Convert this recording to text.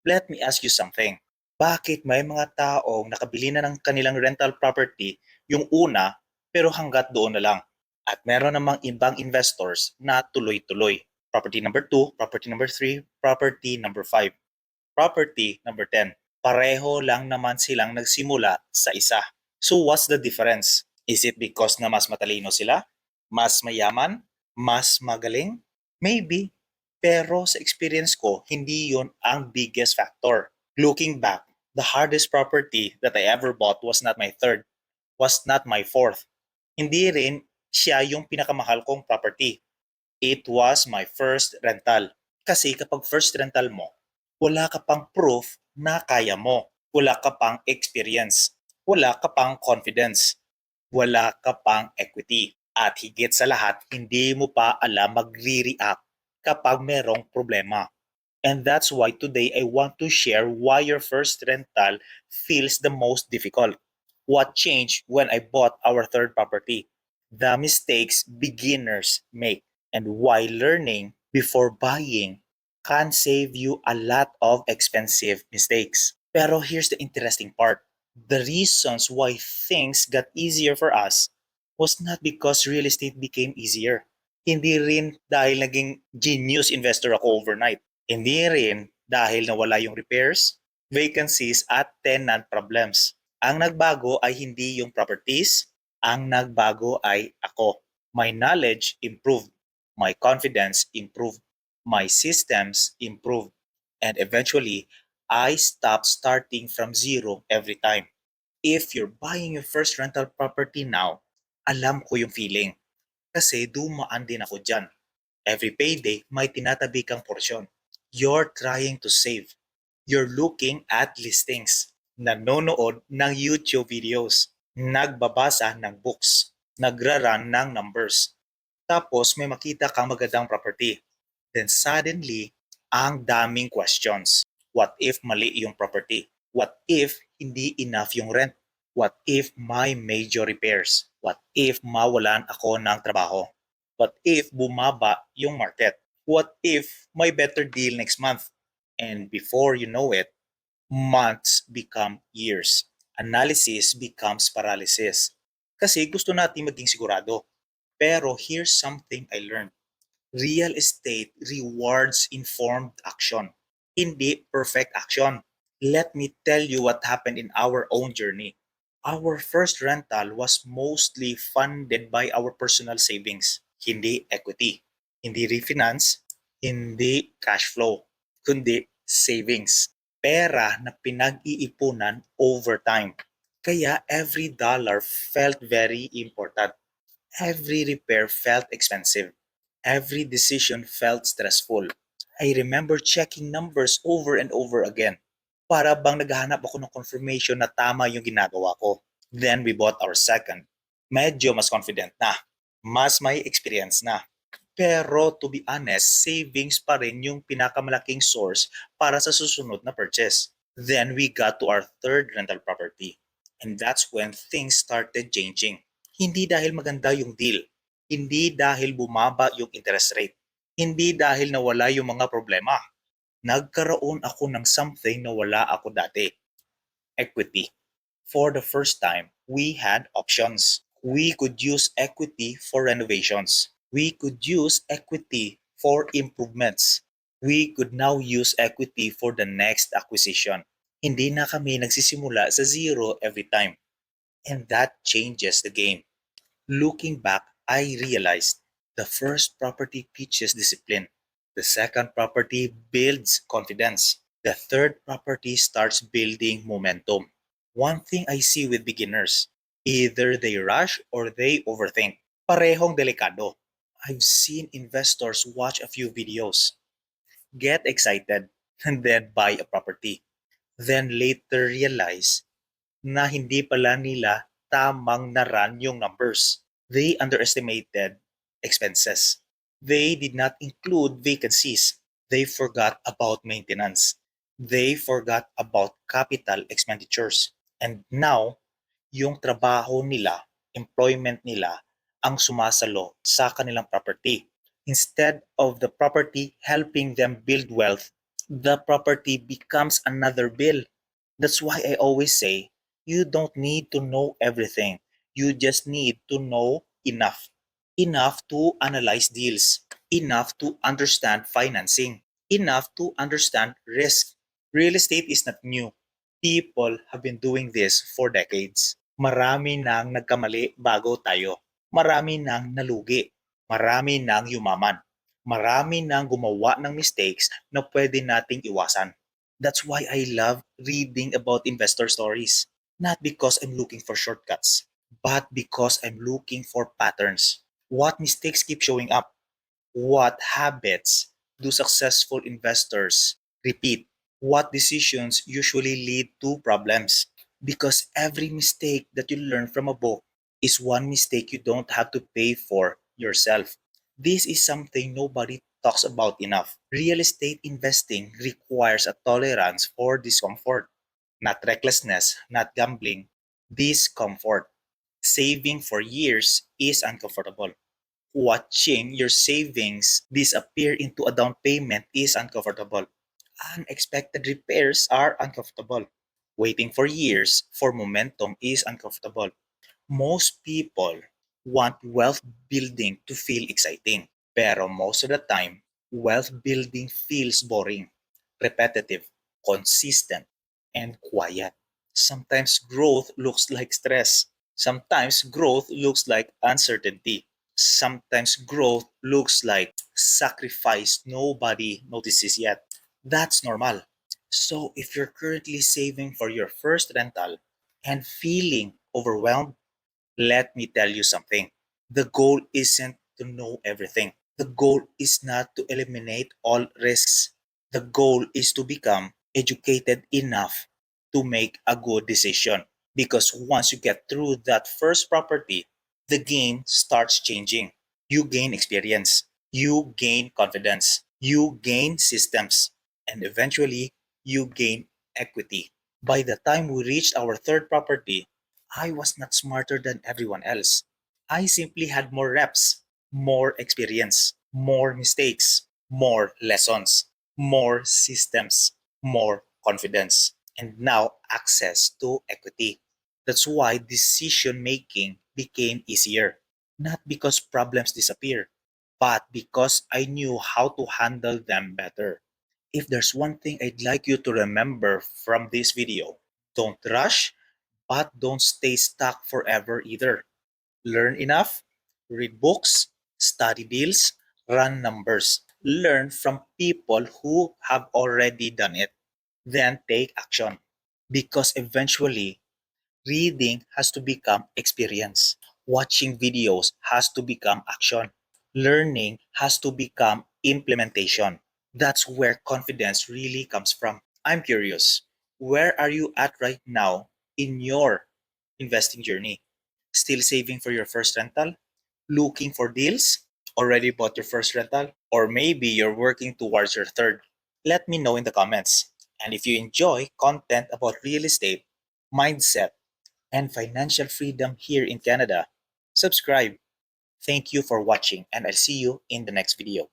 Let me ask you something. Bakit may mga taong nakabili na ng kanilang rental property yung una pero hanggat doon na lang? At meron namang ibang investors na tuloy-tuloy. Property number 2, property number 3, property number 5, property number 10. Pareho lang naman silang nagsimula sa isa. So what's the difference? Is it because na mas matalino sila? Mas mayaman? Mas magaling? Maybe. Pero sa experience ko, hindi yon ang biggest factor. Looking back, the hardest property that I ever bought was not my third, was not my fourth. Hindi rin siya yung pinakamahal kong property. It was my first rental. Kasi kapag first rental mo, wala ka pang proof na kaya mo. Wala ka pang experience. Wala ka pang confidence. Wala ka pang equity. At higit sa lahat, hindi mo pa alam magre-react kapag merong problema. And that's why today I want to share why your first rental feels the most difficult. What changed when I bought our third property? The mistakes beginners make, and why learning before buying can save you a lot of expensive mistakes. Pero here's the interesting part. The reasons why things got easier for us was not because real estate became easier. Hindi rin dahil naging genius investor ako overnight. Hindi rin dahil nawala yung repairs, vacancies at tenant problems. Ang nagbago ay hindi yung properties, ang nagbago ay ako. My knowledge improved, my confidence improved, my systems improved, and eventually, I stopped starting from zero every time. If you're buying your first rental property now, alam ko yung feeling. Kasi dumaan din ako dyan. Every payday, may tinatabi kang porsyon. You're trying to save. You're looking at listings. Nanonood ng YouTube videos. Nagbabasa ng books. Nagra-run ng numbers. Tapos may makita kang magandang property. Then suddenly, ang daming questions. What if mali yung property? What if hindi enough yung rent? What if may major repairs? What if mawalan ako ng trabaho? What if bumaba yung market? What if may better deal next month? And before you know it, months become years. Analysis becomes paralysis. Kasi gusto natin maging sigurado. Pero here's something I learned. Real estate rewards informed action, hindi perfect action. Let me tell you what happened in our own journey. Our first rental was mostly funded by our personal savings, hindi equity, hindi refinance, hindi cash flow, kundi savings. Pera na pinag-iipunan over time. Kaya every dollar felt very important. Every repair felt expensive. Every decision felt stressful. I remember checking numbers over and over again. Para bang naghahanap ako ng confirmation na tama yung ginagawa ko. Then we bought our second. Medyo mas confident na. Mas may experience na. Pero to be honest, savings pa rin yung pinakamalaking source para sa susunod na purchase. Then we got to our third rental property. And that's when things started changing. Hindi dahil maganda yung deal. Hindi dahil bumaba yung interest rate. Hindi dahil nawala yung mga problema. Nagkaroon ako ng something na wala ako dati. Equity. For the first time, we had options. We could use equity for renovations. We could use equity for improvements. We could now use equity for the next acquisition. Hindi na kami nagsisimula sa zero every time. And that changes the game. Looking back, I realized the first property teaches discipline. The second property builds confidence. The third property starts building momentum. One thing I see with beginners, either they rush or they overthink. Parehong delikado. I've seen investors watch a few videos, get excited, and then buy a property. Then later realize na hindi pala nila tamang naran yung numbers. They underestimated expenses. They did not include vacancies. They forgot about maintenance. They forgot about capital expenditures. And now, yung trabaho nila, employment nila, ang sumasalo sa kanilang property. Instead of the property helping them build wealth, the property becomes another bill. That's why I always say you don't need to know everything. You just need to know enough. Enough to analyze deals, enough to understand financing, enough to understand risk. Real estate is not new. People have been doing this for decades. Marami nang nagkamali bago tayo. Marami nang nalugi. Marami nang yumaman. Marami nang gumawa ng mistakes na pwede nating iwasan. That's why I love reading about investor stories. Not because I'm looking for shortcuts, but because I'm looking for patterns. What mistakes keep showing up? What habits do successful investors repeat? What decisions usually lead to problems? Because every mistake that you learn from a book is one mistake you don't have to pay for yourself. This is something nobody talks about enough. Real estate investing requires a tolerance for discomfort, not recklessness, not gambling, discomfort. Saving for years is uncomfortable. Watching your savings disappear into a down payment is uncomfortable. Unexpected repairs are uncomfortable. Waiting for years for momentum is uncomfortable. Most people want wealth building to feel exciting, pero most of the time, wealth building feels boring, repetitive, consistent, and quiet. Sometimes growth looks like stress. Sometimes growth looks like uncertainty. Sometimes growth looks like sacrifice nobody notices yet. That's normal. So if you're currently saving for your first rental and feeling overwhelmed, let me tell you something. The goal isn't to know everything. The goal is not to eliminate all risks. The goal is to become educated enough to make a good decision. Because once you get through that first property, the game starts changing. You gain experience, you gain confidence, you gain systems, and eventually you gain equity. By the time we reached our third property, I was not smarter than everyone else. I simply had more reps, more experience, more mistakes, more lessons, more systems, more confidence, and now access to equity. That's why decision making became easier. Not because problems disappear, but because I knew how to handle them better. If there's one thing I'd like you to remember from this video, don't rush, but don't stay stuck forever either. Learn enough, read books, study deals, run numbers. Learn from people who have already done it. Then take action. Because eventually, reading has to become experience. Watching videos has to become action. Learning has to become implementation. That's where confidence really comes from. I'm curious, where are you at right now in your investing journey? Still saving for your first rental? Looking for deals? Already bought your first rental? Or maybe you're working towards your third? Let me know in the comments. And if you enjoy content about real estate, mindset, and financial freedom here in Canada, subscribe. Thank you for watching, and I'll see you in the next video.